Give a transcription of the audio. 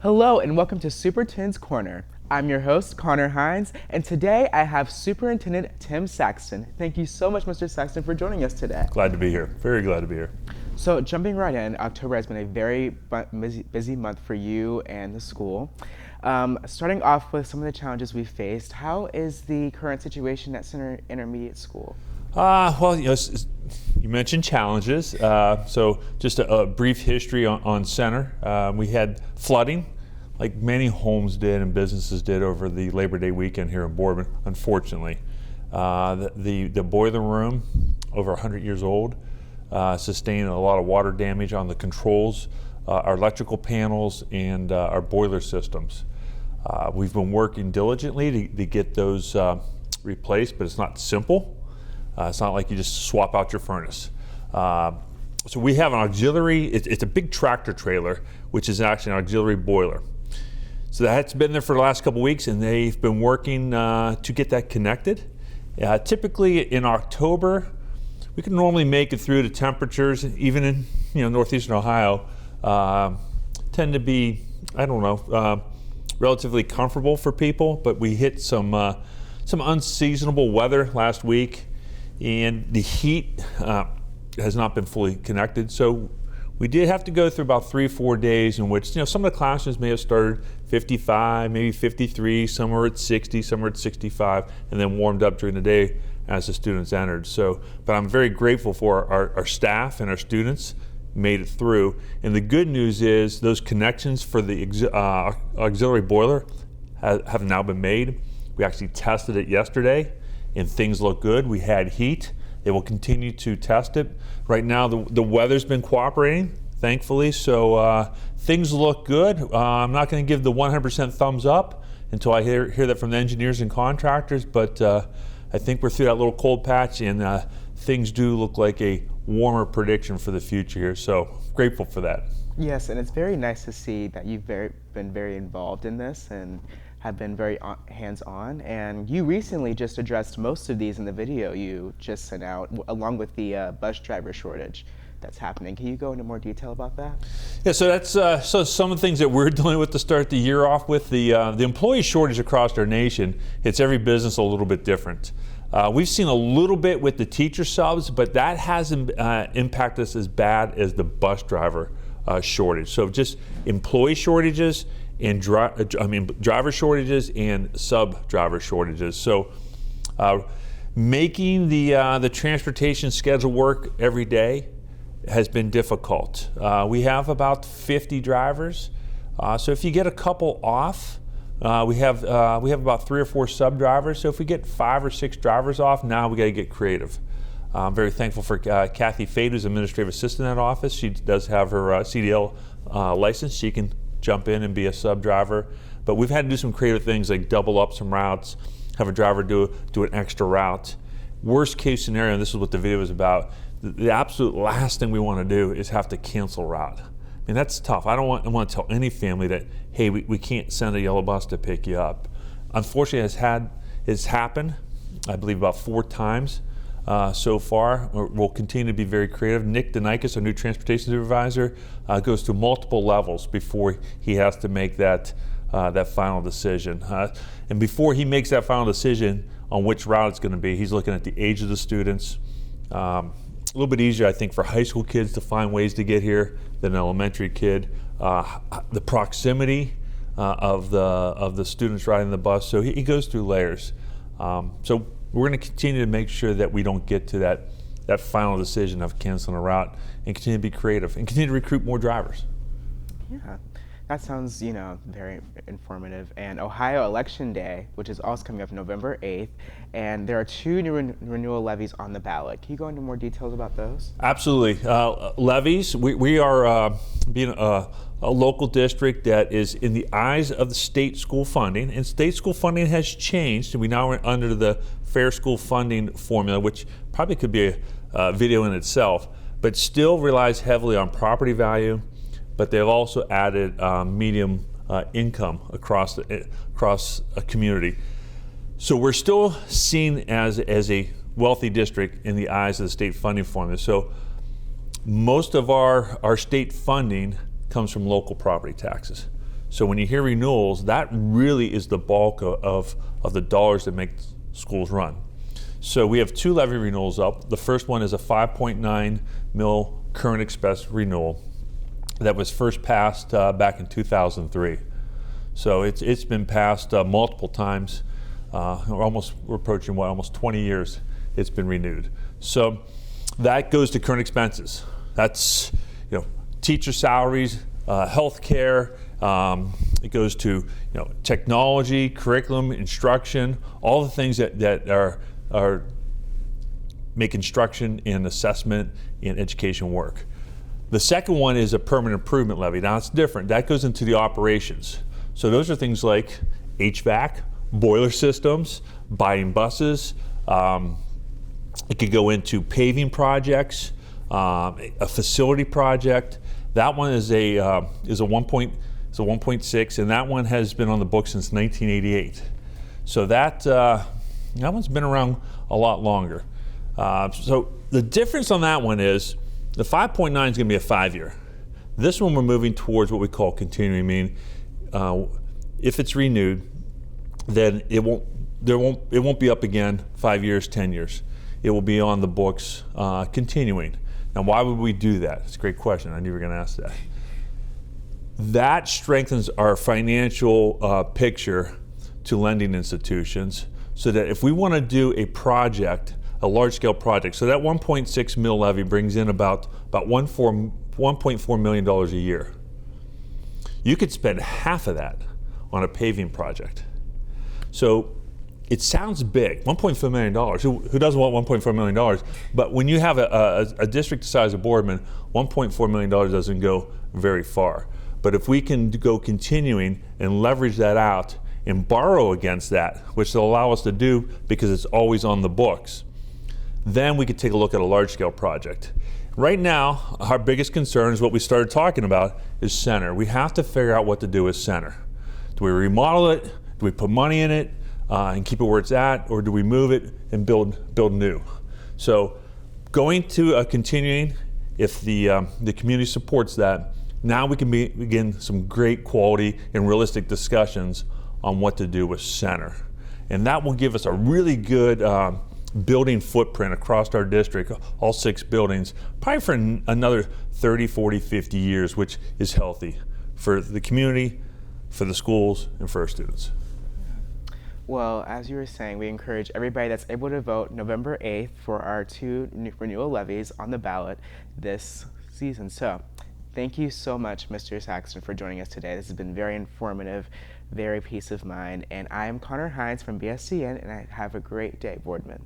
Hello and welcome to Superintendent's Corner. I'm your host, Konner Hines, and today I have Superintendent Tim Saxton. Thank you so much, Mr. Saxton, for joining us today. Glad to be here. Very glad to be here. So jumping right in, October has been a very busy month for you and the school. Starting off with some of the challenges we faced, how is the current situation at Center Intermediate School? Well, you mentioned challenges. So just a brief history on Center. We had flooding, like many homes did and businesses did over the Labor Day weekend here in Boardman, unfortunately. The boiler room, over 100 years old, sustained a lot of water damage on the controls, our electrical panels, and our boiler systems. We've been working diligently to get those replaced, but it's not simple. It's not like you just swap out your furnace. So we have an auxiliary, it's a big tractor trailer, which is actually an auxiliary boiler. So that's been there for the last couple weeks, and they've been working to get that connected. Typically in October, we can normally make it through. The temperatures, even in northeastern Ohio, tend to be, relatively comfortable for people, but we hit some unseasonable weather last week, and the heat has not been fully connected. So we did have to go through about 3-4 days in which some of the classrooms may have started 55, maybe 53, some were at 60, some were at 65, and then warmed up during the day as the students entered. So, but I'm very grateful for our staff and our students made it through. And the good news is those connections for the auxiliary boiler have now been made. We actually tested it yesterday and things look good. We had heat. They will continue to test it. Right now the weather's been cooperating, thankfully, so things look good. I'm not going to give the 100% thumbs up until I hear that from the engineers and contractors, but I think we're through that little cold patch, and things do look like a warmer prediction for the future here, so grateful for that. Yes, and it's very nice to see that you've been very involved in this and have been very hands-on, and you recently just addressed most of these in the video you just sent out, along with the bus driver shortage that's happening. Can you go into more detail about that? Yeah, so that's so some of the things that we're dealing with to start the year off with. The employee shortage across our nation, it's every business a little bit different. We've seen a little bit with the teacher subs, but that hasn't impacted us as bad as the bus driver shortage. So just employee shortages and driver shortages and sub driver shortages. So making the transportation schedule work every day has been difficult. We have about 50 drivers. So if you get a couple off, we have about 3 or 4 sub drivers. So if we get 5 or 6 drivers off, now we got to get creative. I'm very thankful for Kathy Fade, who's administrative assistant at office. She does have her CDL license. She can jump in and be a sub driver. But we've had to do some creative things like double up some routes, have a driver do an extra route. Worst case scenario, and this is what the video is about, the absolute last thing we want to do is have to cancel a route. I mean, that's tough. I don't want to tell any family that, hey, we can't send a yellow bus to pick you up. Unfortunately, it's happened, I believe, about 4 times so far. We'll continue to be very creative. Nick Denikis, our new transportation supervisor, goes through multiple levels before he has to make that final decision. And before he makes that final decision on which route it's going to be, he's looking at the age of the students. A little bit easier, I think, for high school kids to find ways to get here than an elementary kid. The proximity of the students riding the bus, so he goes through layers. So we're going to continue to make sure that we don't get to that final decision of canceling a route, and continue to be creative and continue to recruit more drivers. Yeah. That sounds, very informative. And Ohio Election Day, which is also coming up November 8th, and there are 2 new renewal levies on the ballot. Can you go into more details about those? Absolutely. Levies, we are being a local district that is in the eyes of the state school funding, and state school funding has changed, and we now are under the fair school funding formula, which probably could be a video in itself, but still relies heavily on property value. But they've also added medium income across a community. So we're still seen as a wealthy district in the eyes of the state funding formula. So most of our state funding comes from local property taxes. So when you hear renewals, that really is the bulk of the dollars that make schools run. So we have 2 levy renewals up. The first one is a 5.9 mil current expense renewal that was first passed back in 2003. So it's been passed multiple times. We're approaching almost 20 years it's been renewed. So that goes to current expenses. That's teacher salaries, health care. It goes to technology, curriculum, instruction, all the things that are make instruction and assessment and education work. The second one is a permanent improvement levy. Now it's different. That goes into the operations. So those are things like HVAC, boiler systems, buying buses. It could go into paving projects, a facility project. That one is a 1.6, and that one has been on the books since 1988. So that one's been around a lot longer. So the difference on that one is the 5.9 is going to be a 5-year. This one we're moving towards what we call continuing, meaning if it's renewed, then it won't be up again 5 years, 10 years. It will be on the books continuing. Now, why would we do that? It's a great question. I knew you were going to ask that. That strengthens our financial picture to lending institutions, so that if we want to do a project, a large-scale project, so that 1.6 mil levy brings in about $1.4 million a year. You could spend half of that on a paving project. So it sounds big, $1.4 million. Who doesn't want $1.4 million? But when you have a district the size of Boardman, $1.4 million doesn't go very far. But if we can go continuing and leverage that out and borrow against that, which will allow us to do because it's always on the books, then we could take a look at a large-scale project. Right now, our biggest concern is what we started talking about is center. We have to figure out what to do with center. Do we remodel it? Do we put money in it and keep it where it's at, or do we move it and build new? So going to continuing, if the community supports that, now we can begin some great quality and realistic discussions on what to do with center. And that will give us a really good building footprint across our district, all 6 buildings, probably for another 30, 40, 50 years, which is healthy for the community, for the schools, and for our students. Well, as you were saying, we encourage everybody that's able to vote November 8th for our 2 renewal levies on the ballot this season. So thank you so much, Mr. Saxton, for joining us today. This has been very informative, very peace of mind. And I am Konner Hines from BSCN, and I have a great day, Boardman.